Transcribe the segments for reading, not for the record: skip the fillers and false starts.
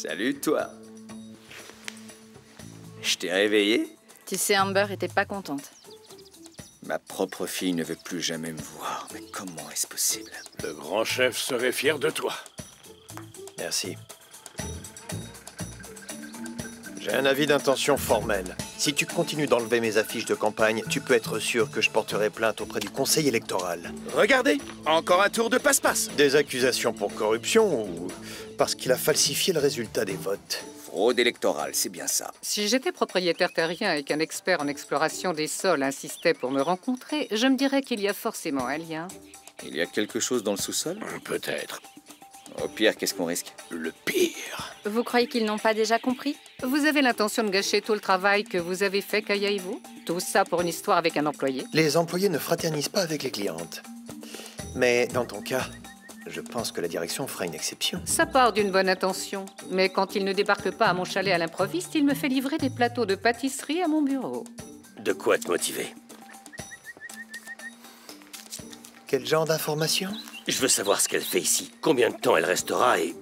Salut, toi. Je t'ai réveillé? Tu sais, Amber était pas contente. Ma propre fille ne veut plus jamais me voir. Mais comment est-ce possible? Le grand chef serait fier de toi. Merci. J'ai un avis d'intention formel. Si tu continues d'enlever mes affiches de campagne, tu peux être sûr que je porterai plainte auprès du conseil électoral. Regardez, encore un tour de passe-passe. Des accusations pour corruption ou parce qu'il a falsifié le résultat des votes? Fraude électorale, c'est bien ça. Si j'étais propriétaire terrien et qu'un expert en exploration des sols insistait pour me rencontrer, je me dirais qu'il y a forcément un lien. Il y a quelque chose dans le sous-sol? Peut-être. Au pire, qu'est-ce qu'on risque? Le pire. Vous croyez qu'ils n'ont pas déjà compris? Vous avez l'intention de gâcher tout le travail que vous avez fait, Kaya et vous? Tout ça pour une histoire avec un employé? Les employés ne fraternisent pas avec les clientes. Mais dans ton cas, je pense que la direction fera une exception. Ça part d'une bonne intention. Mais quand il ne débarque pas à mon chalet à l'improviste, il me fait livrer des plateaux de pâtisserie à mon bureau. De quoi te motiver? Quel genre d'information? Je veux savoir ce qu'elle fait ici, combien de temps elle restera et...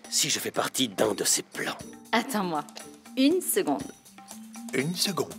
si je fais partie d'un de ses plans. Attends-moi. Une seconde. Une seconde.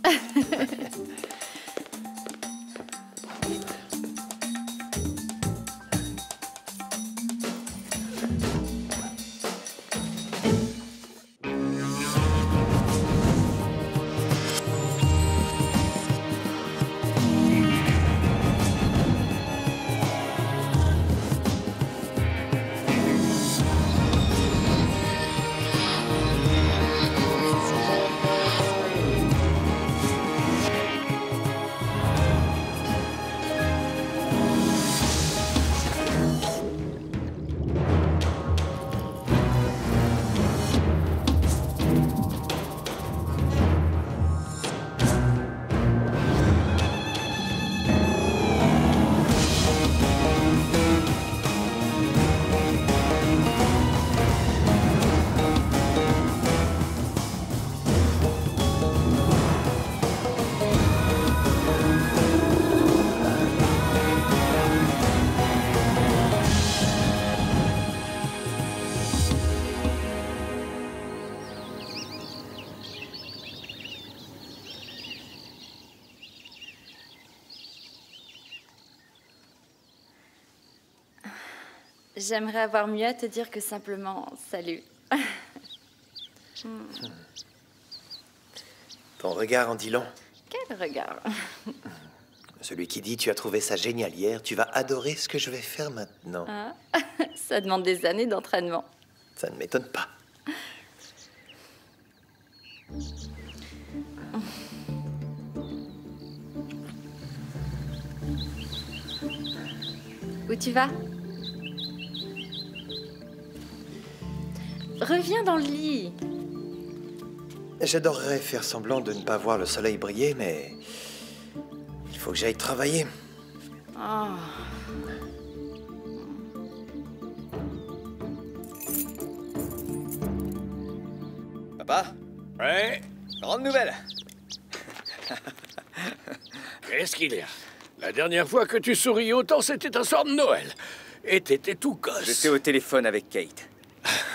J'aimerais avoir mieux à te dire que simplement salut. Ton regard en dit long. Quel regard. Celui qui dit « tu as trouvé ça génial hier, tu vas adorer ce que je vais faire maintenant Hein? Ça demande des années d'entraînement. » Ça ne m'étonne pas. Où tu vas? Reviens dans le lit. J'adorerais faire semblant de ne pas voir le soleil briller, mais il faut que j'aille travailler. Oh. Papa, Ouais? grande nouvelle. Qu'est-ce qu'il y a? La dernière fois que tu souris autant, c'était un soir de Noël. Et t'étais tout gosse. J'étais au téléphone avec Kate.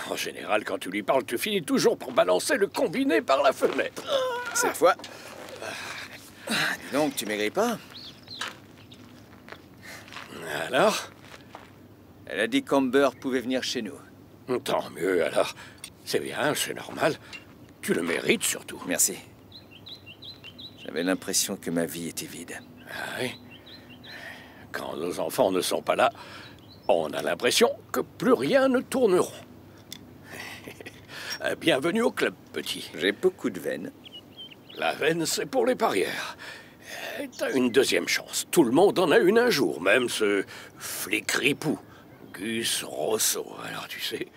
En général, quand tu lui parles, tu finis toujours pour balancer le combiné par la fenêtre. Cette fois... Dis donc, tu maigris pas? Alors? Elle a dit qu'Amber pouvait venir chez nous. Tant mieux, alors. C'est bien, c'est normal. Tu le mérites, surtout. Merci. J'avais l'impression que ma vie était vide. Ah oui. Quand nos enfants ne sont pas là, on a l'impression que plus rien ne tourne rond. Bienvenue au club, petit. J'ai beaucoup de veines. La veine, c'est pour les parieurs. T'as une deuxième chance. Tout le monde en a une un jour, même ce flic ripou, Gus Rosso. Alors, tu sais...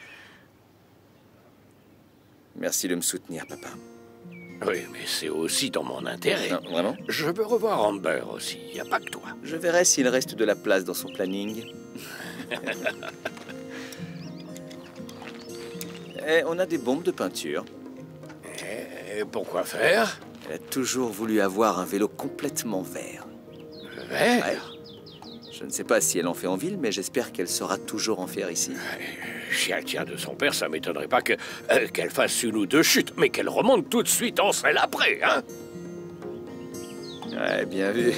Merci de me soutenir, papa. Oui, mais c'est aussi dans mon intérêt. Non, vraiment? Je veux revoir Amber aussi, y a pas que toi. Je verrai s'il reste de la place dans son planning. Et on a des bombes de peinture. Et pourquoi faire? Elle a toujours voulu avoir un vélo complètement vert. Vert? Ouais. Je ne sais pas si elle en fait en ville, mais j'espère qu'elle saura toujours en faire ici. Si elle tient de son père, ça m'étonnerait pas qu'elle fasse une ou deux chutes, mais qu'elle remonte tout de suite en selle après, hein? Ouais, bien vu.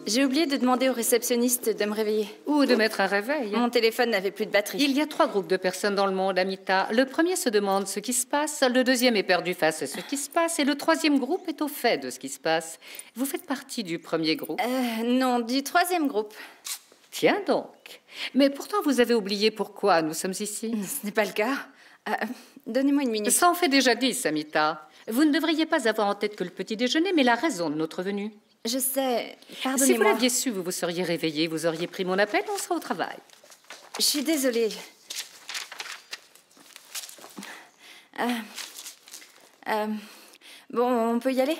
J'ai oublié de demander au réceptionniste de me réveiller. Ou de mettre un réveil. Mon téléphone n'avait plus de batterie. Il y a 3 groupes de personnes dans le monde, Amita. Le premier se demande ce qui se passe, le deuxième est perdu face à ce qui se passe, et le troisième groupe est au fait de ce qui se passe. Vous faites partie du premier groupe? Non, du troisième groupe. Tiens donc. Mais pourtant, vous avez oublié pourquoi nous sommes ici. Ce n'est pas le cas. Donnez-moi une minute. Ça en fait déjà 10, Amita. Vous ne devriez pas avoir en tête que le petit déjeuner, mais la raison de notre venue. Je sais. Si Pardonnez-moi. vous l'aviez su, vous vous seriez réveillé, vous auriez pris mon appel, on sera au travail. Je suis désolée. Bon, on peut y aller?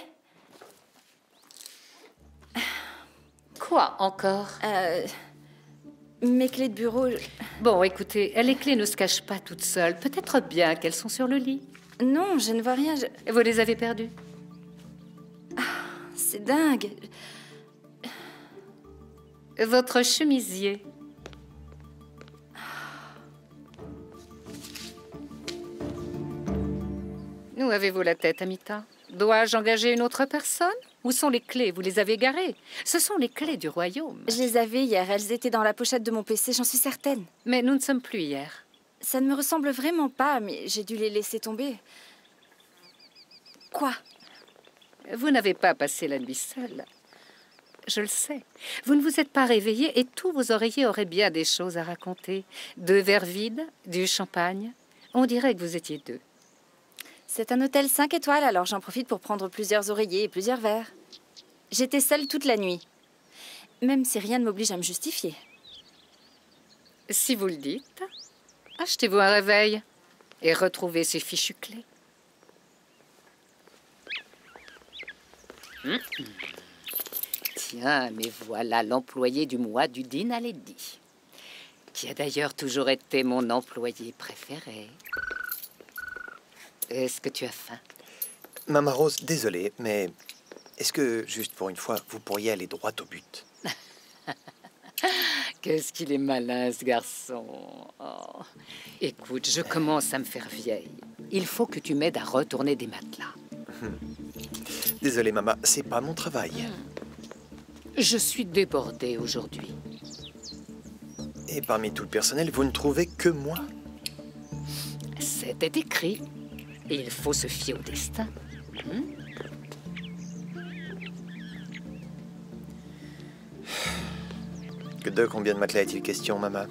Quoi encore? Mes clés de bureau... Bon, écoutez, les clés ne se cachent pas toutes seules. Peut-être bien qu'elles sont sur le lit. Non, je ne vois rien. Vous les avez perdues? C'est dingue. Votre chemisier. Où avez-vous la tête, Amita? Dois-je engager une autre personne? Où sont les clés? Vous les avez garées. Ce sont les clés du royaume. Je les avais hier. Elles étaient dans la pochette de mon PC, j'en suis certaine. Mais nous ne sommes plus hier. Ça ne me ressemble vraiment pas, mais j'ai dû les laisser tomber. Quoi? Vous n'avez pas passé la nuit seule. Je le sais. Vous ne vous êtes pas réveillé et tous vos oreillers auraient bien des choses à raconter. 2 verres vides, du champagne. On dirait que vous étiez 2. C'est un hôtel 5 étoiles, alors j'en profite pour prendre plusieurs oreillers et plusieurs verres. J'étais seule toute la nuit. Même si rien ne m'oblige à me justifier. Si vous le dites, achetez-vous un réveil et retrouvez ces fichues clés. Tiens, mais voilà l'employé du mois du Din Aledi, qui a d'ailleurs toujours été mon employé préféré. Est-ce que tu as faim? Maman Rose, désolé, mais est-ce que, juste pour une fois, vous pourriez aller droit au but? Qu'est-ce qu'il est malin, ce garçon. Oh. Écoute, je commence à me faire vieille. Il faut que tu m'aides à retourner des matelas. Désolé, maman, c'est pas mon travail. Je suis débordée aujourd'hui. Et parmi tout le personnel, vous ne trouvez que moi? C'était écrit. Et il faut se fier au destin. De combien de matelas est-il question, maman?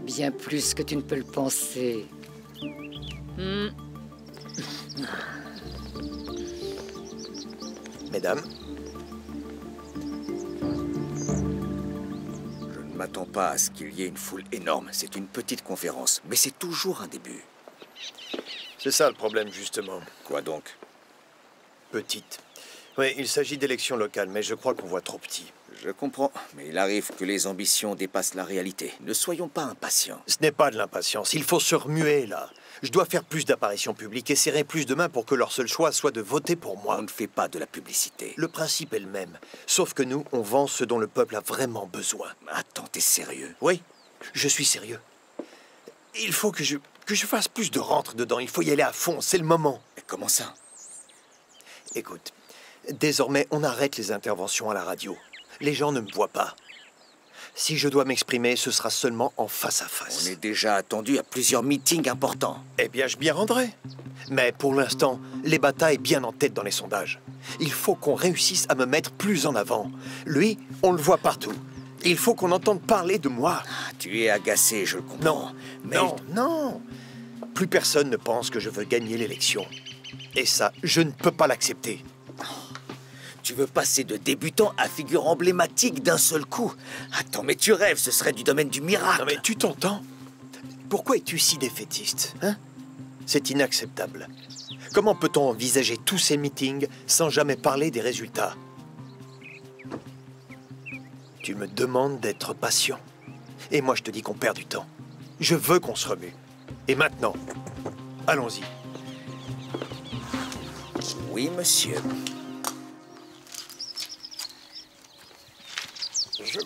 Bien plus que tu ne peux le penser. Mesdames, Je ne m'attends pas à ce qu'il y ait une foule énorme. C'est une petite conférence, mais c'est toujours un début. c'est ça le problème, justement. Quoi donc? Petite. Oui, il s'agit d'élections locales, mais je crois qu'on voit trop petit. Je comprends, mais il arrive que les ambitions dépassent la réalité. Ne soyons pas impatients. Ce n'est pas de l'impatience, il faut se remuer, là. Je dois faire plus d'apparitions publiques et serrer plus de mains pour que leur seul choix soit de voter pour moi. On ne fait pas de la publicité. Le principe est le même, sauf que nous, on vend ce dont le peuple a vraiment besoin. Attends, t'es sérieux? Oui, je suis sérieux. Il faut que je fasse plus de rentre dedans, il faut y aller à fond, c'est le moment. Mais comment ça? Écoute, désormais, on arrête les interventions à la radio. Les gens ne me voient pas. Si je dois m'exprimer, ce sera seulement en face à face. On est déjà attendu à plusieurs meetings importants. Eh bien, je m'y rendrai. Mais pour l'instant, les batailles bien en tête dans les sondages. Il faut qu'on réussisse à me mettre plus en avant. Lui, on le voit partout. Il faut qu'on entende parler de moi. Ah, tu es agacé, je le comprends. Non, mais non. Plus personne ne pense que je veux gagner l'élection. Et ça, je ne peux pas l'accepter. tu veux passer de débutant à figure emblématique d'un seul coup. Attends, mais tu rêves, ce serait du domaine du miracle. Non mais tu t'entends? Pourquoi es-tu si défaitiste, hein? C'est inacceptable. Comment peut-on envisager tous ces meetings sans jamais parler des résultats? Tu me demandes d'être patient. Et moi, je te dis qu'on perd du temps. Je veux qu'on se remue. Et maintenant, allons-y. Oui, monsieur.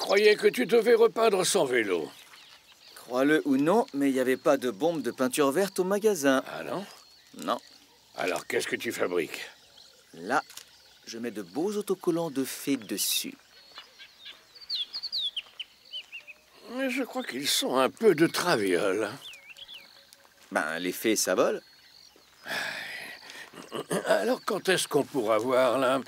croyais que tu devais repeindre son vélo. Crois-le ou non, mais il n'y avait pas de bombe de peinture verte au magasin. Ah non? Non. Alors qu'est-ce que tu fabriques? Là, je mets de beaux autocollants de fées dessus. Mais je crois qu'ils sont un peu de traviole. Ben, les fées, ça vole. Alors quand est-ce qu'on pourra voir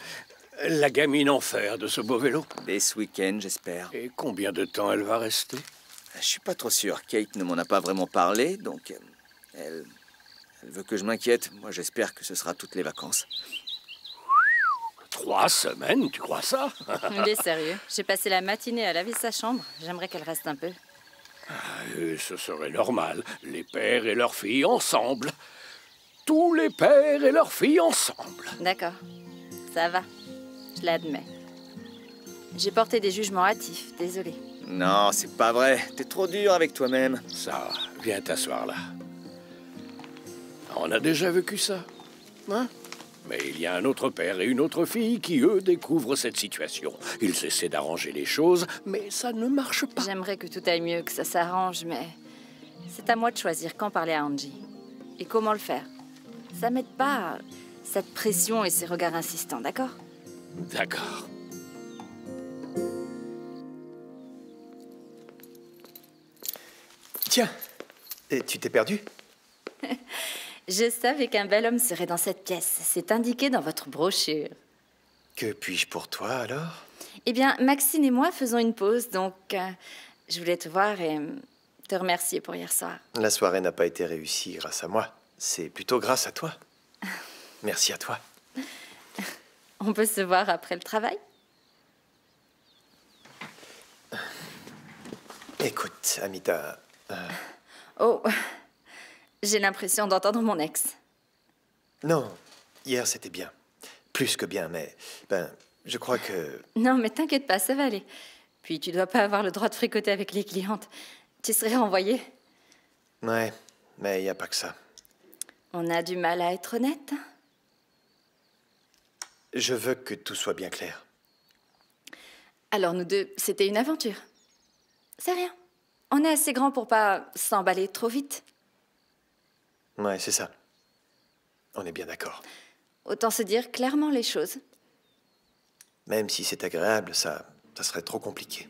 la gamine en fer de ce beau vélo? Dès ce week-end, j'espère. Et combien de temps elle va rester? Je suis pas trop sûr. Kate ne m'en a pas vraiment parlé, donc elle veut que je m'inquiète. Moi, j'espère que ce sera toutes les vacances. 3 semaines, tu crois ça? Il est sérieux. J'ai passé la matinée à laver sa chambre. J'aimerais qu'elle reste un peu. Ce serait normal. Les pères et leurs filles ensemble. Tous les pères et leurs filles ensemble. D'accord. Ça va. Je l'admets. J'ai porté des jugements hâtifs. Désolée. Non, c'est pas vrai. T'es trop dur avec toi-même. Ça, viens t'asseoir là. On a déjà vécu ça, hein? Mais il y a un autre père et une autre fille qui, eux, découvrent cette situation. Ils essaient d'arranger les choses, mais ça ne marche pas. J'aimerais que tout aille mieux, que ça s'arrange, mais c'est à moi de choisir quand parler à Angie. Et comment le faire. Ça m'aide pas, cette pression et ces regards insistants, d'accord? D'accord. Tiens, et tu t'es perdu? Je savais qu'un bel homme serait dans cette pièce. C'est indiqué dans votre brochure. Que puis-je pour toi, alors? Eh bien, Maxine et moi faisons une pause, donc je voulais te voir et te remercier pour hier soir. La soirée n'a pas été réussie grâce à moi. C'est plutôt grâce à toi. Merci à toi. On peut se voir après le travail? Écoute, Amita... Oh, j'ai l'impression d'entendre mon ex. Non, hier c'était bien. Plus que bien, mais... je crois que... Non, mais t'inquiète pas, ça va aller. Puis tu dois pas avoir le droit de fricoter avec les clientes. Tu serais renvoyée. Ouais, mais il n'y a pas que ça. On a du mal à être honnête. Je veux que tout soit bien clair. Alors nous deux, c'était une aventure. C'est rien. On est assez grands pour pas s'emballer trop vite. Ouais, c'est ça. On est bien d'accord. Autant se dire clairement les choses. Même si c'est agréable, ça serait trop compliqué.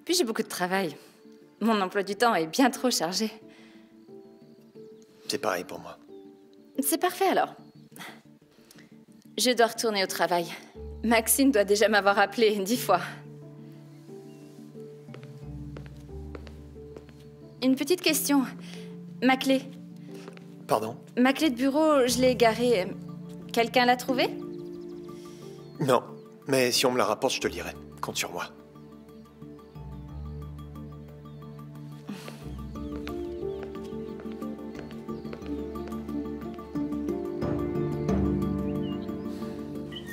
Puis j'ai beaucoup de travail. Mon emploi du temps est bien trop chargé. C'est pareil pour moi. C'est parfait alors. Je dois retourner au travail. Maxine doit déjà m'avoir appelé 10 fois. Une petite question. Ma clé. Pardon? Ma clé de bureau, je l'ai égarée. Quelqu'un l'a trouvée? Non, mais si on me la rapporte, je te le dirai. Compte sur moi.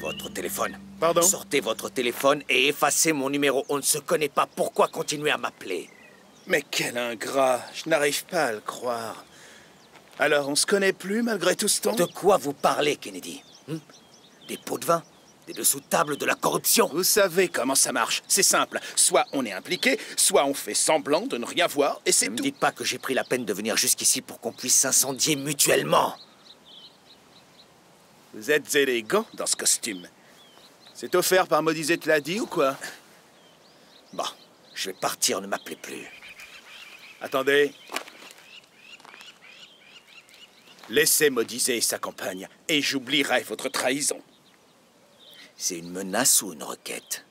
Votre téléphone. Pardon? Sortez votre téléphone et effacez mon numéro. On ne se connaît pas. Pourquoi continuer à m'appeler? Mais quel ingrat! Je n'arrive pas à le croire. Alors, on se connaît plus malgré tout ce temps? De quoi vous parlez, Kennedy? Des pots de vin? Des dessous de table, de la corruption? Vous savez comment ça marche. C'est simple. Soit on est impliqué, soit on fait semblant de ne rien voir, et c'est Ne me tout. dites pas que j'ai pris la peine de venir jusqu'ici pour qu'on puisse s'incendier mutuellement. Vous êtes élégant dans ce costume. C'est offert par Modizé te l'a dit ou quoi? Bon, je vais partir, ne m'appelez plus. Attendez. Laissez Modizé et sa compagne, et j'oublierai votre trahison. C'est une menace ou une requête?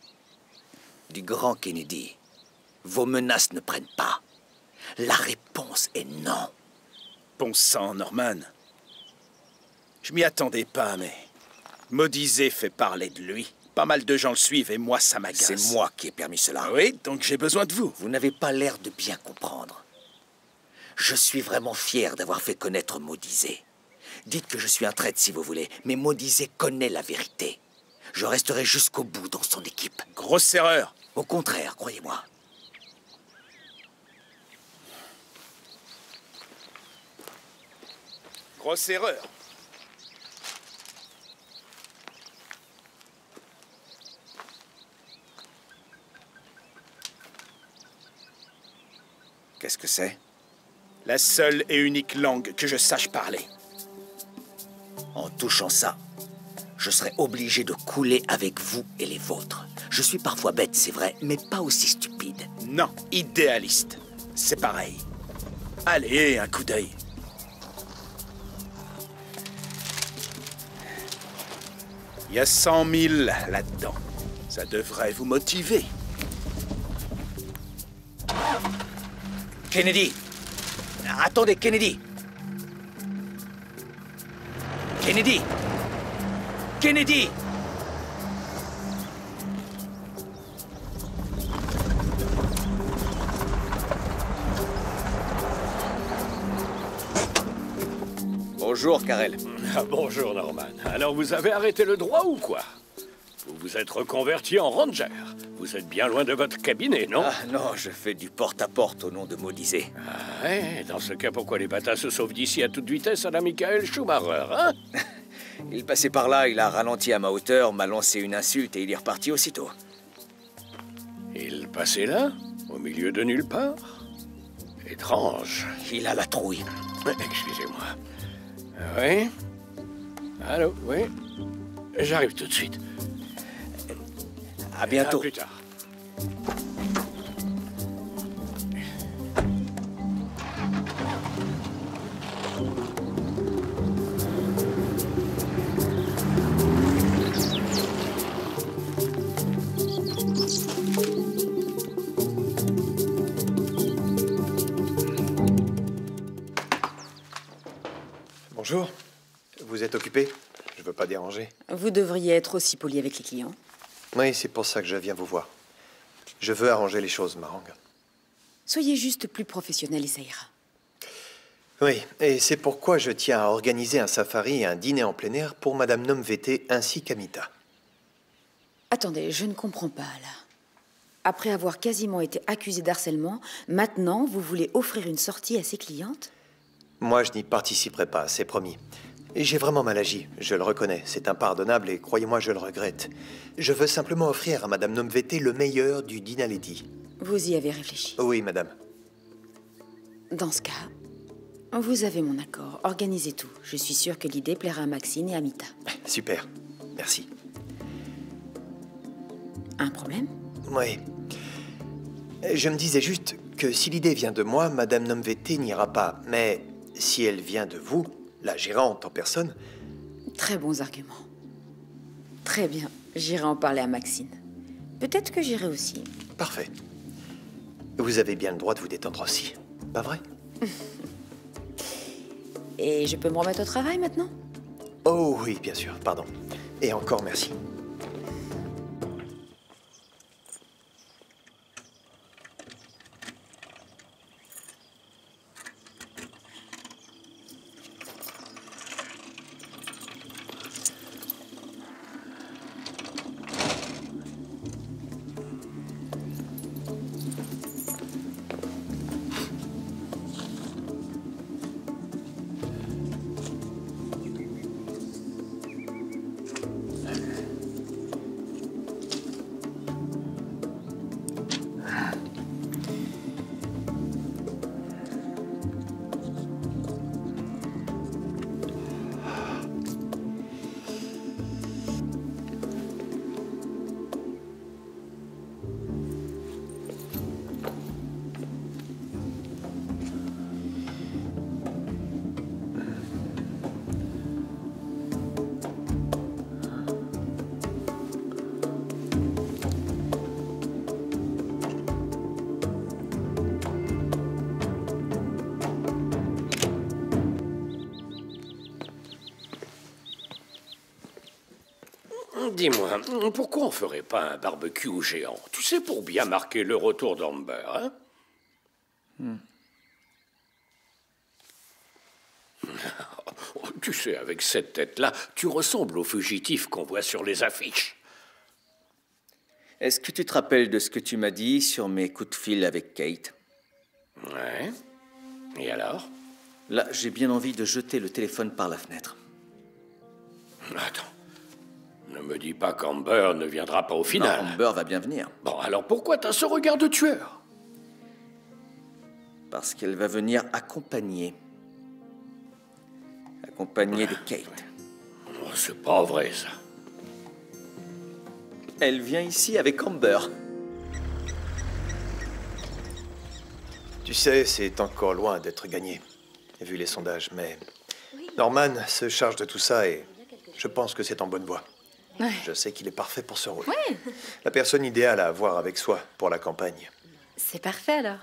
Du grand Kennedy, vos menaces ne prennent pas. La réponse est non. Bon sang, Norman. Je m'y attendais pas, mais... Modizé fait parler de lui. Pas mal de gens le suivent, et moi, ça m'agace. C'est moi qui ai permis cela. Ah oui, donc j'ai besoin de vous. Vous n'avez pas l'air de bien comprendre. Je suis vraiment fier d'avoir fait connaître Modizé. Dites que je suis un traître si vous voulez, mais Modizé connaît la vérité. Je resterai jusqu'au bout dans son équipe. Grosse erreur. Au contraire, croyez-moi. Grosse erreur. Qu'est-ce que c'est? La seule et unique langue que je sache parler. En touchant ça, je serais obligé de couler avec vous et les vôtres. Je suis parfois bête, c'est vrai, mais pas aussi stupide. Non, idéaliste. C'est pareil. Allez, un coup d'œil. Il y a 100 000 là-dedans. Ça devrait vous motiver. Kennedy! Attendez, Kennedy! Kennedy! Kennedy! Bonjour, Karel. Ah, bonjour, Norman. Alors, vous avez arrêté le droit ou quoi? Vous vous êtes reconverti en ranger. Vous êtes bien loin de votre cabinet, non? Ah non, je fais du porte-à-porte au nom de Maudizé. Ah, ouais, dans ce cas, pourquoi les bâtards se sauvent d'ici à toute vitesse à la Michael Schumacher, hein? Il passait par là, il a ralenti à ma hauteur, m'a lancé une insulte et il est reparti aussitôt. Il passait là, au milieu de nulle part? Étrange. Il a la trouille. Excusez-moi. Oui? Allô, oui? J'arrive tout de suite. À bientôt. À plus tard. Bonjour. Vous êtes occupé? Je veux pas déranger. Vous devriez être aussi poli avec les clients. Oui, c'est pour ça que je viens vous voir. Je veux arranger les choses, Marang. Soyez juste plus professionnel et ça ira. Oui, et c'est pourquoi je tiens à organiser un safari et un dîner en plein air pour Madame Nomvete ainsi qu'Amita. Attendez, je ne comprends pas, là. Après avoir quasiment été accusé d'harcèlement, maintenant, vous voulez offrir une sortie à ses clientes? Moi, je n'y participerai pas, c'est promis. Et j'ai vraiment mal agi, je le reconnais. C'est impardonnable et croyez-moi, je le regrette. Je veux simplement offrir à Madame Nomvete le meilleur du Dinaledi. Vous y avez réfléchi. Oui, madame. Dans ce cas, vous avez mon accord. Organisez tout. Je suis sûre que l'idée plaira à Maxine et à Amita. Super, merci. Un problème? Oui. Je me disais juste que si l'idée vient de moi, Madame Nomvete n'ira pas. Mais si elle vient de vous, la gérante en personne... Très bons arguments. Très bien, j'irai en parler à Maxine. Peut-être que j'irai aussi. Parfait. Vous avez bien le droit de vous détendre aussi, pas vrai? Et je peux me remettre au travail maintenant? Oh oui, bien sûr, pardon. Et encore merci. Dis-moi, pourquoi on ferait pas un barbecue géant? Tu sais, pour bien marquer le retour d'Amber, hein? Tu sais, avec cette tête-là, tu ressembles au fugitif qu'on voit sur les affiches. Est-ce que tu te rappelles de ce que tu m'as dit sur mes coups de fil avec Kate? Ouais. Et alors? Là, j'ai bien envie de jeter le téléphone par la fenêtre. Attends. Ne me dis pas qu'Amber ne viendra pas au final. Non, Amber va bien venir. Bon, alors pourquoi t'as ce regard de tueur? Parce qu'elle va venir accompagner de Kate. Oh, c'est pas vrai, ça. Elle vient ici avec Amber. Tu sais, c'est encore loin d'être gagné, vu les sondages, mais Norman se charge de tout ça et je pense que c'est en bonne voie. Ouais. Je sais qu'il est parfait pour ce rôle. La personne idéale à avoir avec soi pour la campagne. C'est parfait alors.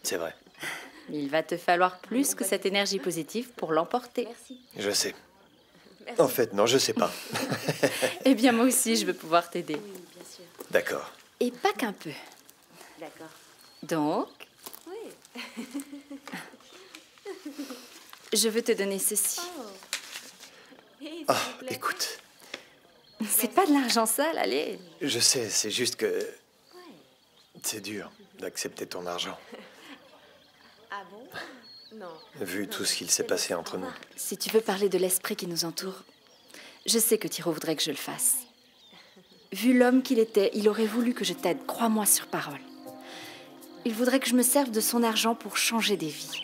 C'est vrai, Il va te falloir plus que cette énergie positive pour l'emporter. je sais. En fait, non, je sais pas. Eh bien, moi aussi, je veux pouvoir t'aider. D'accord. Et pas qu'un peu. D'accord. Donc, je veux te donner ceci. Ah, écoute, C'est pas de l'argent sale, allez. je sais, c'est juste que c'est dur d'accepter ton argent, Ah bon? Non. vu tout ce qu'il s'est passé entre nous. Si tu veux parler de l'esprit qui nous entoure, je sais que Tiro voudrait que je le fasse. Vu l'homme qu'il était, il aurait voulu que je t'aide, crois-moi sur parole. Il voudrait que je me serve de son argent pour changer des vies.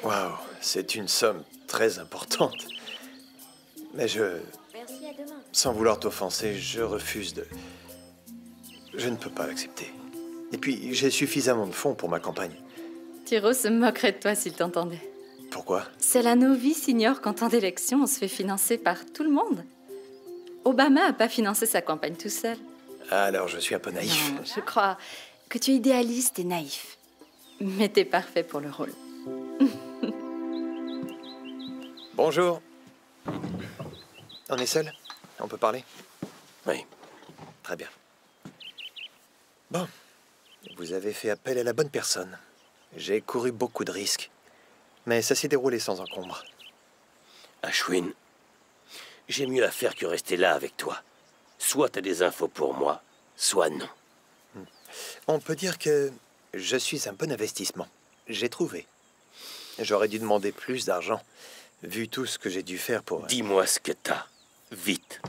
Waouh, c'est une somme très importante. Mais Merci, à demain. sans vouloir t'offenser, je refuse de... Je ne peux pas l'accepter. Et puis, j'ai suffisamment de fonds pour ma campagne. Tiro se moquerait de toi s'il t'entendait. Pourquoi? C'est la novice ignore qu'en temps d'élection, on se fait financer par tout le monde. Obama n'a pas financé sa campagne tout seul. Alors, je suis un peu naïf. Non, je crois que tu es idéaliste et naïf. Mais t'es parfait pour le rôle. Bonjour. On est seul? On peut parler? Oui. Très bien. Bon, vous avez fait appel à la bonne personne. J'ai couru beaucoup de risques, mais ça s'est déroulé sans encombre. Ashwin, j'ai mieux à faire que rester là avec toi. Soit t'as des infos pour moi, soit non. On peut dire que je suis un bon investissement. J'ai trouvé. J'aurais dû demander plus d'argent, vu tout ce que j'ai dû faire pour... Dis-moi ce que t'as. Vite.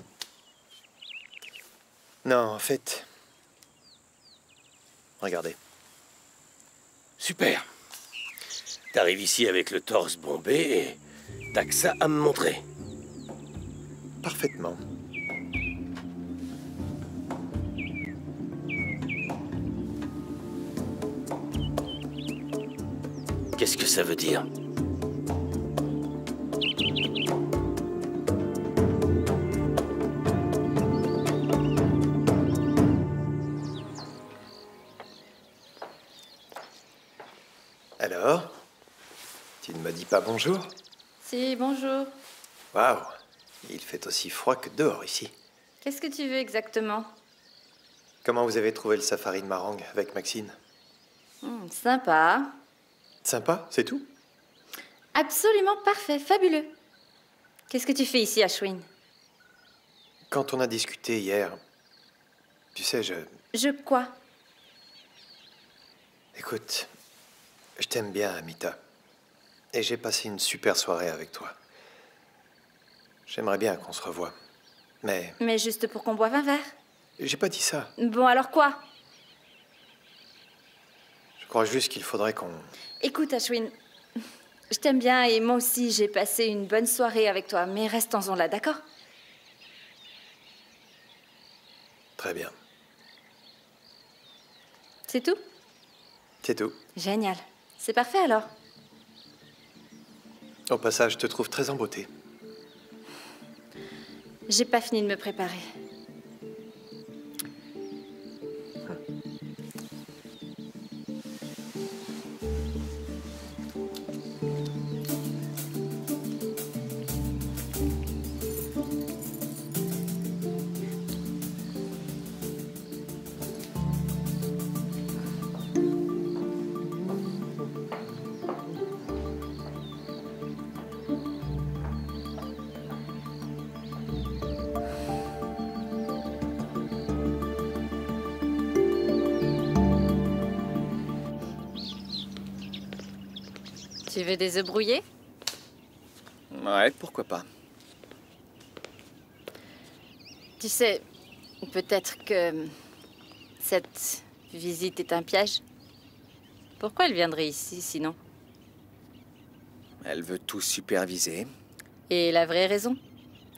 Non, en fait... Regardez. Super. T'arrives ici avec le torse bombé et t'as que ça à me montrer. Parfaitement. Qu'est-ce que ça veut dire? Alors? Tu ne me dis pas bonjour? Si, bonjour. Waouh! Il fait aussi froid que dehors ici. Qu'est-ce que tu veux exactement? Comment vous avez trouvé le safari de Marang avec Maxine? Sympa. Sympa, c'est tout? Absolument parfait, fabuleux. Qu'est-ce que tu fais ici, Ashwin? Quand on a discuté hier, tu sais, Je quoi? Écoute, je t'aime bien, Amita. Et j'ai passé une super soirée avec toi. J'aimerais bien qu'on se revoie. Mais Mais juste pour qu'on boive un verre. j'ai pas dit ça. Bon, alors quoi? Je crois juste qu'il faudrait qu'on... Écoute, Ashwin, je t'aime bien et moi aussi, j'ai passé une bonne soirée avec toi, mais restons-en là, d'accord? Très bien. C'est tout? C'est tout. Génial. C'est parfait alors. Au passage, je te trouve très en beauté. J'ai pas fini de me préparer. Tu veux des œufs brouillés? Ouais, pourquoi pas. Tu sais, peut-être que cette visite est un piège. Pourquoi elle viendrait ici, sinon? Elle veut tout superviser. Et la vraie raison?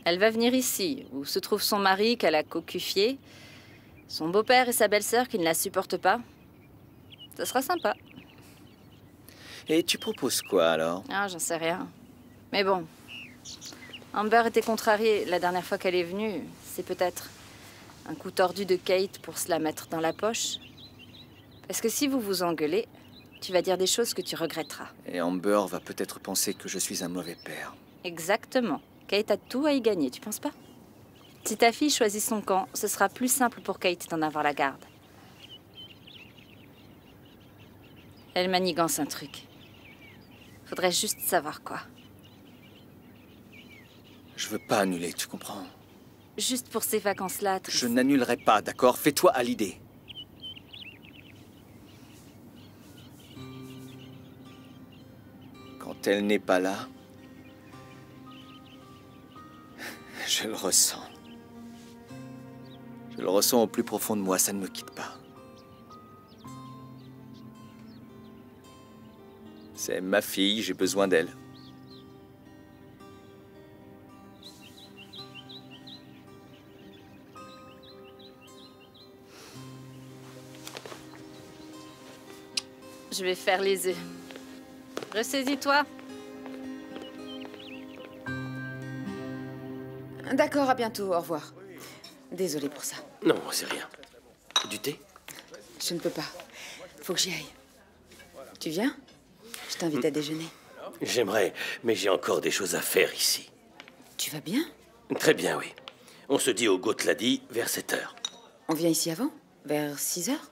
Elle va venir ici, où se trouve son mari qu'elle a cocufié, son beau-père et sa belle-sœur qui ne la supportent pas. Ça sera sympa. Et tu proposes quoi, alors? Ah, j'en sais rien. Mais bon, Amber était contrariée la dernière fois qu'elle est venue. C'est peut-être un coup tordu de Kate pour se la mettre dans la poche. Parce que si vous vous engueulez, tu vas dire des choses que tu regretteras. Et Amber va peut-être penser que je suis un mauvais père. Exactement. Kate a tout à y gagner, tu penses pas? Si ta fille choisit son camp, ce sera plus simple pour Kate d'en avoir la garde. Elle manigance un truc. Faudrait juste savoir quoi. Je veux pas annuler, tu comprends? Juste pour ces vacances-là, Je n'annulerai pas, d'accord? Fais-toi à l'idée. Quand elle n'est pas là, je le ressens. Je le ressens au plus profond de moi, ça ne me quitte pas. C'est ma fille, j'ai besoin d'elle. Je vais faire les œufs. Ressaisis-toi. D'accord, à bientôt, au revoir. Désolée pour ça. Non, c'est rien. Du thé? Je ne peux pas. Faut que j'y aille. Tu viens? Je t'invite à déjeuner. J'aimerais, mais j'ai encore des choses à faire ici. Tu vas bien? Très bien, oui. On se dit au Gotladi vers 7 heures. On vient ici avant? Vers 6 heures?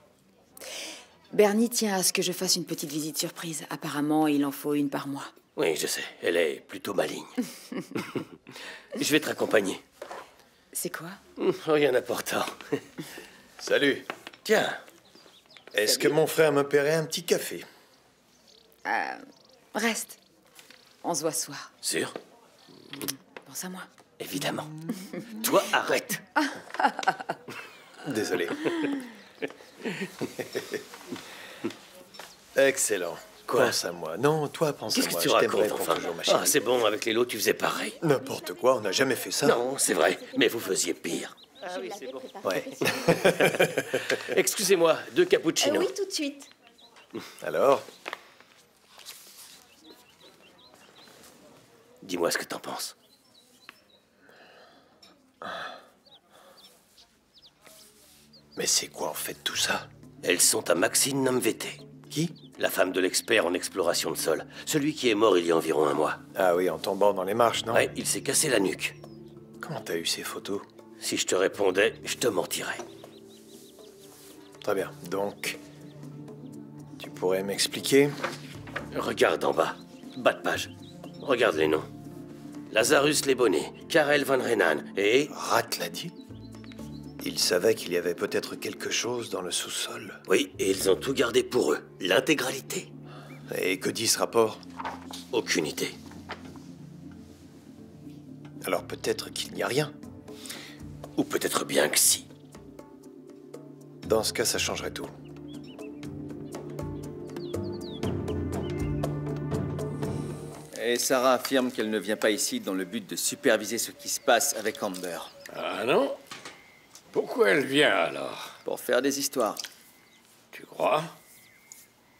Bernie tient à ce que je fasse une petite visite surprise. Apparemment, il en faut une par mois. Oui, je sais. Elle est plutôt maligne. Je vais te raccompagner. C'est quoi? Rien d'important. Salut. Tiens, Est-ce que mon frère me paierait un petit café? Reste. On se voit ce soir. sûr? Pense à moi. Évidemment. Toi, arrête. Désolé. Excellent. Quoi? Pense à moi. Non, toi, pense Qu'est-ce à que moi. tu Je t'aimerais racontes, pour enfin? toujours, ma chérie. Ah, c'est bon, avec les lots, tu faisais pareil. N'importe quoi, on n'a jamais fait ça. Non, c'est vrai, mais vous faisiez pire. Je l'avais préparé Ouais. spécialement. Excusez-moi, 2 cappuccinos. Oui, tout de suite. Alors? Dis-moi ce que t'en penses. Mais c'est quoi en fait tout ça? Elles sont à Maxine Nomvete. Qui? La femme de l'expert en exploration de sol. Celui qui est mort il y a environ 1 mois. Ah oui, en tombant dans les marches, non? Ouais, il s'est cassé la nuque. Comment t'as eu ces photos? Si je te répondais, je te mentirais. Très bien. Donc, tu pourrais m'expliquer? Regarde en bas. Bas de page. Regarde les noms. Lazarus Lebonnet, Karel Van Renan et... Rat l'a dit? Il savait qu'il y avait peut-être quelque chose dans le sous-sol. Oui, et ils ont tout gardé pour eux. L'intégralité. Et que dit ce rapport? Aucune idée. Alors peut-être qu'il n'y a rien. Ou peut-être bien que si. Dans ce cas, ça changerait tout. Et Sarah affirme qu'elle ne vient pas ici dans le but de superviser ce qui se passe avec Amber. Ah non? Pourquoi elle vient alors? Pour faire des histoires. Tu crois?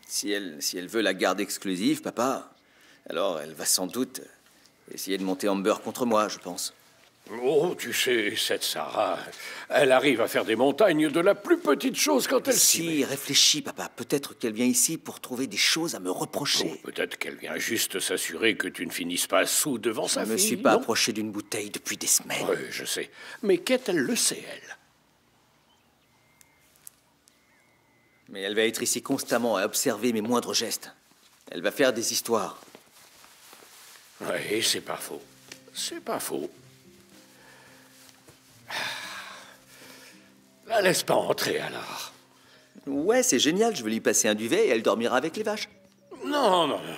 Si elle veut la garde exclusive, papa, alors elle va sans doute essayer de monter Amber contre moi, je pense. Oh, tu sais, cette Sarah, elle arrive à faire des montagnes de la plus petite chose quand elle s'y met. Si, réfléchis, papa. Peut-être qu'elle vient ici pour trouver des choses à me reprocher. Ou peut-être qu'elle vient juste s'assurer que tu ne finisses pas sous devant sa Je ne fille. me suis pas non? approché d'une bouteille depuis des semaines. Oui, je sais. Mais Kate, elle le sait, elle. Mais elle va être ici constamment à observer mes moindres gestes. Elle va faire des histoires. Oui, c'est pas faux. C'est pas faux. La laisse pas entrer, alors. Ouais, c'est génial. Je vais lui passer un duvet et elle dormira avec les vaches. Non, non, non.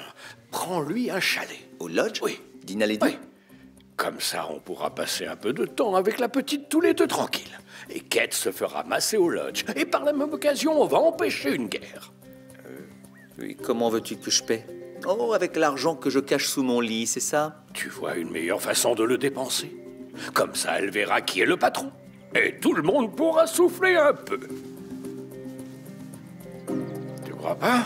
Prends-lui un chalet. Au lodge? Oui. Dîner les deux? Oui. Comme ça, on pourra passer un peu de temps avec la petite tous les deux tranquilles. Et Kate se fera masser au lodge. Et par la même occasion, on va empêcher une guerre. Oui, comment veux-tu que je paie? Oh, avec l'argent que je cache sous mon lit, c'est ça? Tu vois une meilleure façon de le dépenser? Comme ça, elle verra qui est le patron. Et tout le monde pourra souffler un peu. Tu crois pas?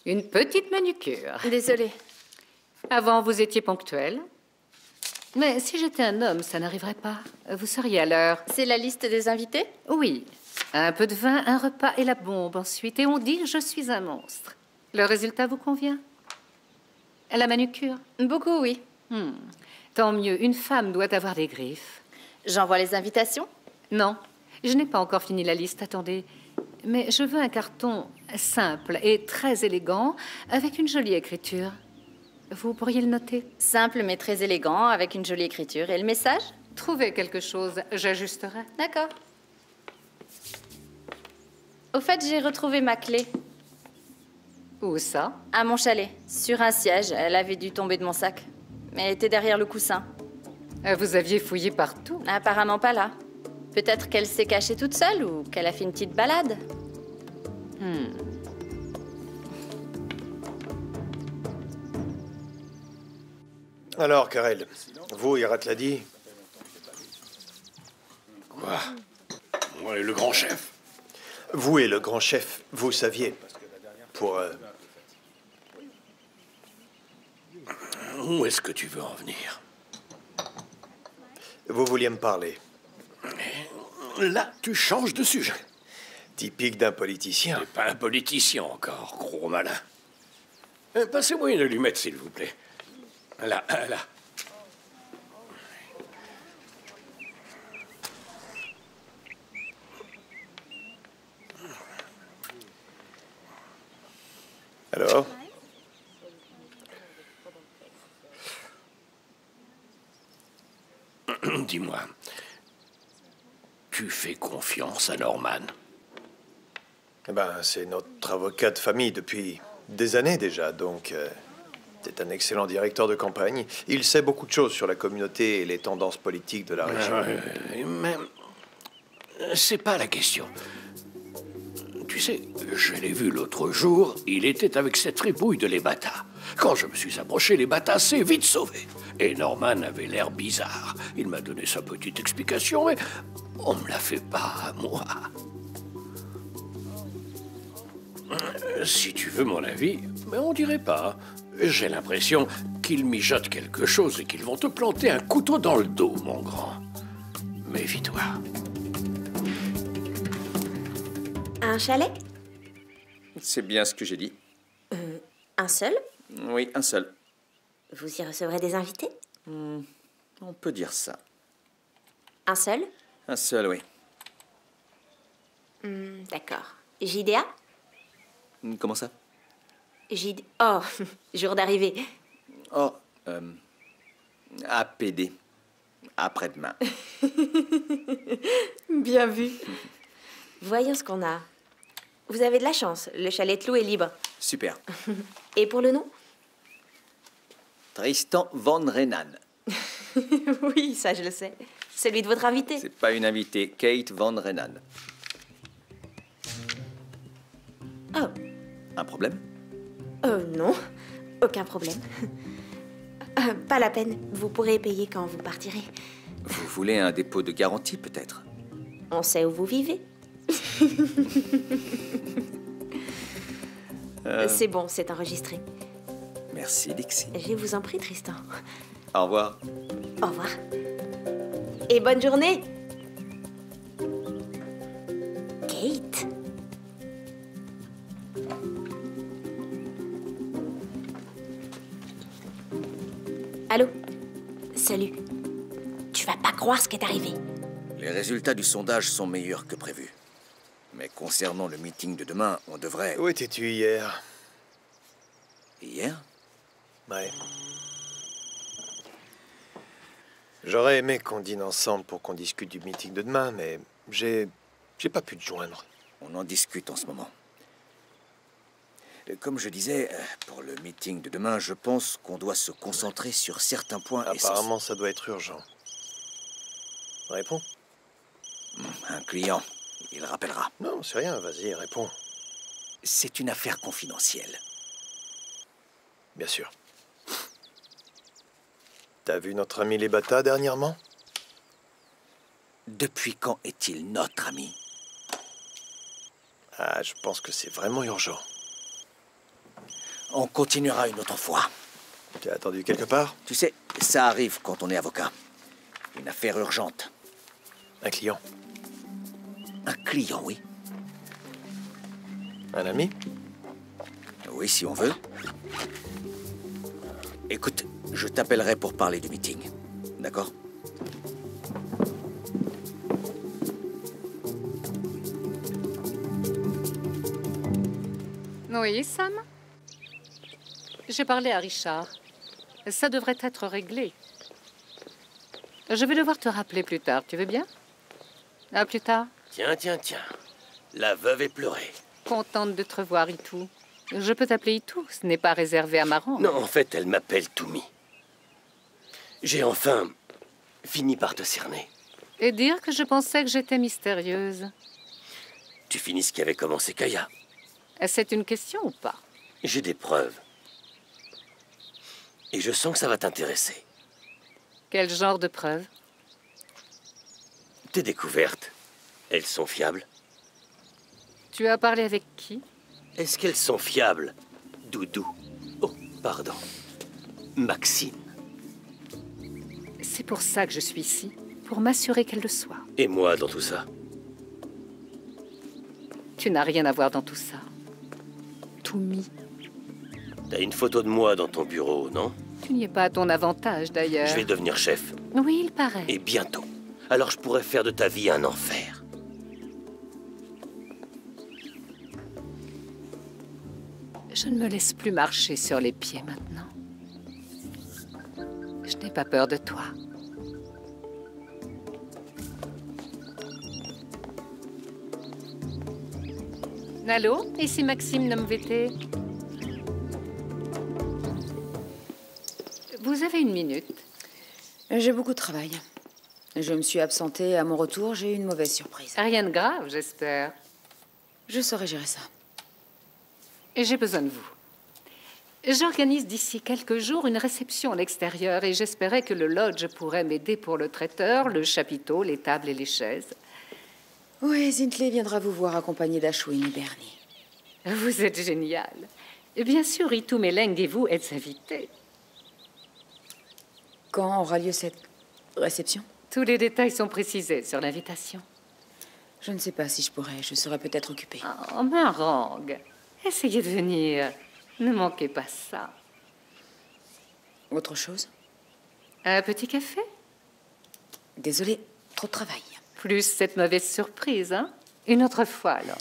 Une petite manucure. Désolée. Avant, vous étiez ponctuel. Mais si j'étais un homme, ça n'arriverait pas. Vous seriez à l'heure. C'est la liste des invités? Oui. Un peu de vin, un repas et la bombe ensuite. Et on dit que je suis un monstre. Le résultat vous convient? La manucure? Beaucoup, oui. Tant mieux. Une femme doit avoir des griffes. J'envoie les invitations? Non, je n'ai pas encore fini la liste. Attendez. Mais je veux un carton simple et très élégant avec une jolie écriture. Vous pourriez le noter? Simple mais très élégant, avec une jolie écriture. Et le message? Trouvez quelque chose, j'ajusterai. D'accord. Au fait, j'ai retrouvé ma clé. Où ça? À mon chalet, sur un siège. Elle avait dû tomber de mon sac. Mais elle était derrière le coussin. Vous aviez fouillé partout? Apparemment pas là. Peut-être qu'elle s'est cachée toute seule ou qu'elle a fait une petite balade. Alors, Karel, vous, Irat l'a dit. Quoi? Moi et le grand chef. Vous et le grand chef, vous saviez. Pour... Où est-ce que tu veux en venir? Vous vouliez me parler. Là, tu changes de sujet. Typique d'un politicien. T'es pas un politicien encore, gros malin. Passez-moi une allumette, s'il vous plaît. Là, là. Alors? Dis-moi, tu fais confiance à Norman? Eh ben, c'est notre avocat de famille depuis des années déjà, donc... c'est un excellent directeur de campagne. Il sait beaucoup de choses sur la communauté et les tendances politiques de la région. Mais c'est pas la question. Tu sais, je l'ai vu l'autre jour, il était avec cette ribouille de les bâtards. Quand je me suis approché, les bâtards s'est vite sauvé. Et Norman avait l'air bizarre. Il m'a donné sa petite explication, mais on me la fait pas à moi. Si tu veux mon avis, mais on dirait pas. J'ai l'impression qu'ils mijotent quelque chose et qu'ils vont te planter un couteau dans le dos, mon grand. Méfie-toi. Un chalet? C'est bien ce que j'ai dit. Un seul? Oui, un seul. Vous y recevrez des invités? On peut dire ça. Un seul? Un seul, oui. D'accord. JDA? Comment ça? Oh, jour d'arrivée. Oh, APD. Après-demain. Bien vu. Voyons ce qu'on a. Vous avez de la chance, le chalet de Clou est libre. Super. Et pour le nom? Tristan Van Renan. Oui, ça je le sais. Celui de votre invité. C'est pas une invitée, Kate Van Renan. Oh. Un problème? Non, aucun problème. Pas la peine, vous pourrez payer quand vous partirez. Vous voulez un dépôt de garantie, peut-être? On sait où vous vivez. C'est bon, c'est enregistré. Merci, Dixie. Je vous en prie, Tristan. Au revoir. Au revoir. Et bonne journée. Kate. Allô? Salut. Tu vas pas croire ce qui est arrivé. Les résultats du sondage sont meilleurs que prévu. Mais concernant le meeting de demain, on devrait... Où étais-tu hier? Hier? Ouais. J'aurais aimé qu'on dîne ensemble pour qu'on discute du meeting de demain, mais j'ai pas pu te joindre. On en discute en ce moment. Comme je disais, pour le meeting de demain, je pense qu'on doit se concentrer sur certains points Apparemment, essentiels. ça doit être urgent. Réponds. Un client. Il rappellera. Non, c'est rien, vas-y, réponds. C'est une affaire confidentielle. Bien sûr. T'as vu notre ami les Bata dernièrement? Depuis quand est-il notre ami? Ah, je pense que c'est vraiment urgent. On continuera une autre fois. Tu as attendu quelque part? Tu sais, ça arrive quand on est avocat. Une affaire urgente. Un client? Un client, oui. Un ami? Oui, si on veut. Écoute, je t'appellerai pour parler du meeting. D'accord? Oui, Sam? J'ai parlé à Richard. Ça devrait être réglé. Je vais devoir te rappeler plus tard, tu veux bien? À plus tard. Tiens. La veuve est pleurée. Contente de te revoir, Itou. Je peux t'appeler Itou, ce n'est pas réservé à Maran. Non, en fait, elle m'appelle Toumi. J'ai enfin fini par te cerner. Et dire que je pensais que j'étais mystérieuse. Tu finis ce qui avait commencé Kaya. C'est une question ou pas? J'ai des preuves. Et je sens que ça va t'intéresser. Quel genre de preuves? Tes découvertes, elles sont fiables? Tu as parlé avec qui? Est-ce qu'elles sont fiables, Doudou? Oh, pardon. Maxine. C'est pour ça que je suis ici, pour m'assurer qu'elle le soit. Et moi dans tout ça? Tu n'as rien à voir dans tout ça. Toumi. T'as une photo de moi dans ton bureau, non? Tu n'y es pas à ton avantage, d'ailleurs. Je vais devenir chef. Oui, il paraît. Et bientôt. Alors je pourrais faire de ta vie un enfer. Je ne me laisse plus marcher sur les pieds maintenant. Je n'ai pas peur de toi. Allô? Ici Maxime Nomvété. Vous avez une minute? J'ai beaucoup de travail. Je me suis absentée. À mon retour, j'ai eu une mauvaise surprise. Rien de grave, j'espère. Je saurai gérer ça. Et j'ai besoin de vous. J'organise d'ici quelques jours une réception à l'extérieur et j'espérais que le lodge pourrait m'aider pour le traiteur, le chapiteau, les tables et les chaises. Oui, Zintley viendra vous voir accompagné d'Ashwin et Bernie. Vous êtes génial. Et bien sûr, Itou Meleng et vous êtes invités. Quand aura lieu cette réception? Tous les détails sont précisés sur l'invitation. Je ne sais pas si je pourrais. Je serai peut-être occupée. Oh, Marang, essayez de venir. Ne manquez pas ça. Autre chose? Un petit café? Désolée, trop de travail. Plus cette mauvaise surprise, hein? Une autre fois, alors.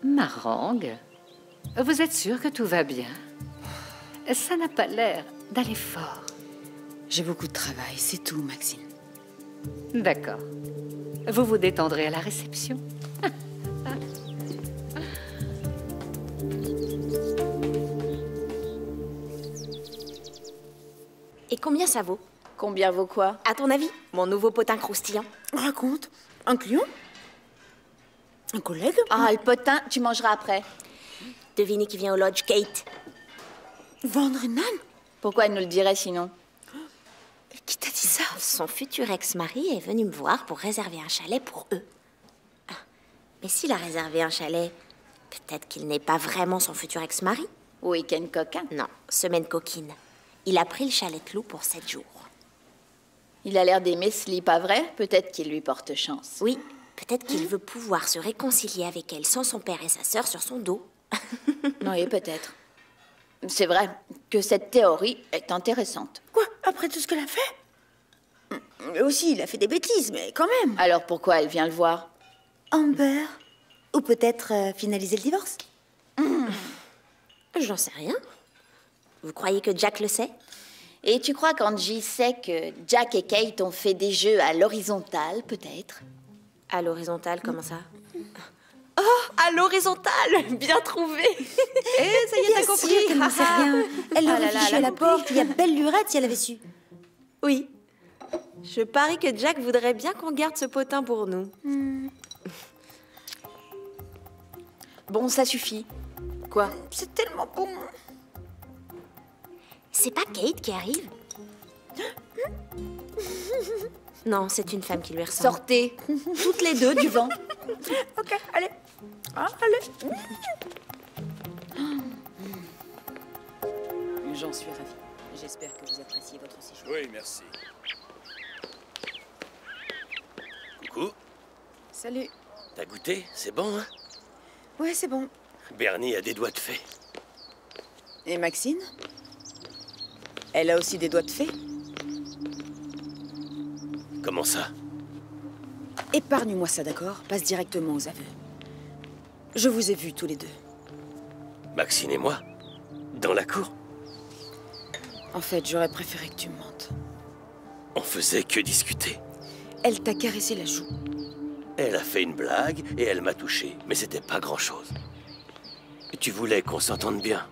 Marang, vous êtes sûr que tout va bien? Ça n'a pas l'air d'aller fort. J'ai beaucoup de travail, c'est tout, Maxine. D'accord. Vous vous détendrez à la réception. Et combien ça vaut? Combien vaut quoi? À ton avis, mon nouveau potin croustillant? Raconte. Un client? Un collègue? Ah, le potin, tu mangeras après. Devinez qui vient au lodge, Kate. Vendre une âne? Pourquoi elle nous le dirait sinon? Qui t'a dit ça? Son futur ex-mari est venu me voir pour réserver un chalet pour eux. Ah, mais s'il a réservé un chalet, peut-être qu'il n'est pas vraiment son futur ex-mari. Week-end coquin. Non, semaine coquine. Il a pris le chalet de loup pour 7 jours. Il a l'air d'aimer Slee, pas vrai? Peut-être qu'il lui porte chance. Oui, peut-être qu'il veut pouvoir se réconcilier avec elle sans son père et sa sœur sur son dos. Oui, peut-être. C'est vrai que cette théorie est intéressante. Quoi? Après tout ce qu'elle a fait? Mais aussi, il a fait des bêtises, mais quand même. Alors pourquoi elle vient le voir? Amber? Ou peut-être finaliser le divorce? J'en sais rien. Vous croyez que Jack le sait? Et tu crois qu'Angie sait que Jack et Kate ont fait des jeux à l'horizontale, peut-être? À l'horizontale, comment ça? Oh, à l'horizontale! Bien trouvé! Eh, ça y est, t'as compris? Elle ne sait rien. Elle l'aurait fichu à la porte. Il y a belle lurette si elle avait su. Oui. Je parie que Jack voudrait bien qu'on garde ce potin pour nous. Bon, ça suffit. Quoi? C'est tellement bon. C'est pas Kate qui arrive? Non, c'est une femme qui lui ressemble. Sortez, toutes les deux, du vent. Ok, allez. Ah, allez. J'en suis ravie. J'espère que vous appréciez votre séjour. Oui, merci. Coucou, Salut. t'as goûté? C'est bon, hein? Ouais, c'est bon. Bernie a des doigts de fée. Et Maxine? Elle a aussi des doigts de fée? Comment ça? Épargne-moi ça, d'accord? Passe directement aux aveux. Je vous ai vus tous les deux. Maxine et moi? Dans la cour? En fait, j'aurais préféré que tu me mentes. On faisait que discuter. Elle t'a caressé la joue. Elle a fait une blague et elle m'a touché, mais c'était pas grand-chose. Tu voulais qu'on s'entende bien.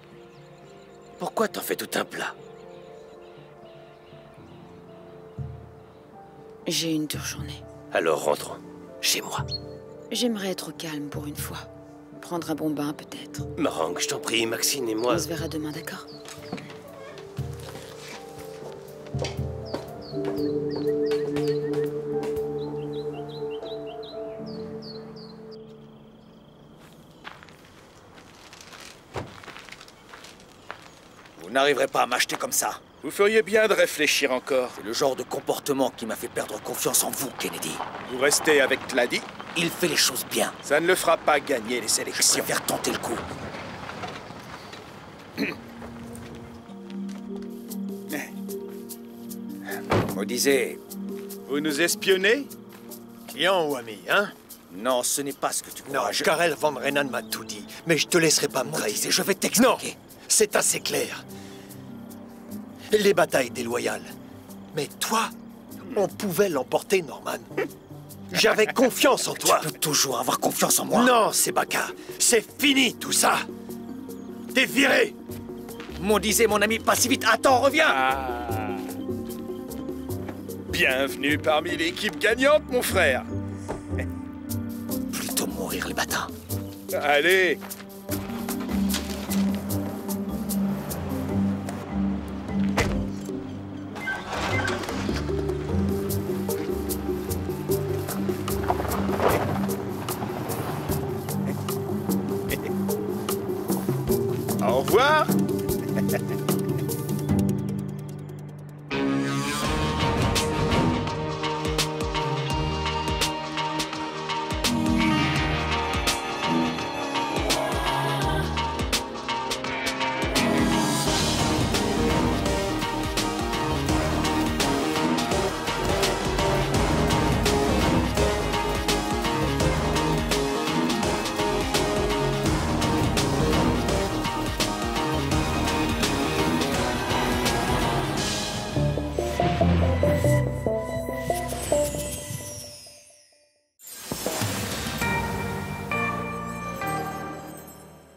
Pourquoi t'en fais tout un plat? J'ai une dure journée. Alors rentrons, chez moi. J'aimerais être au calme pour une fois. Prendre un bon bain, peut-être. Marang, je t'en prie, Maxine et moi... On se verra demain, d'accord? Vous n'arriverez pas à m'acheter comme ça. Vous feriez bien de réfléchir encore. C'est le genre de comportement qui m'a fait perdre confiance en vous, Kennedy. Vous restez avec Clady, Il fait les choses bien. ça ne le fera pas gagner les Je élections. préfère tenter le coup. Maudisez. Vous nous espionnez? Client ou ami, hein? Non, ce n'est pas ce que tu Non, crois. Karel Van Renan m'a tout dit, mais je te laisserai pas me trahir. Maudisez, je vais Non, t'expliquer. c'est assez clair. Les batailles déloyales. Mais toi, on pouvait l'emporter, Norman. J'avais confiance en toi. Tu peux toujours avoir confiance en moi. Non, Sebaka, c'est fini tout ça. T'es viré. Maudisez, mon ami, pas si vite. Attends, reviens. Ah. Bienvenue parmi l'équipe gagnante, mon frère. Plutôt mourir les bâtards. Allez. Au revoir.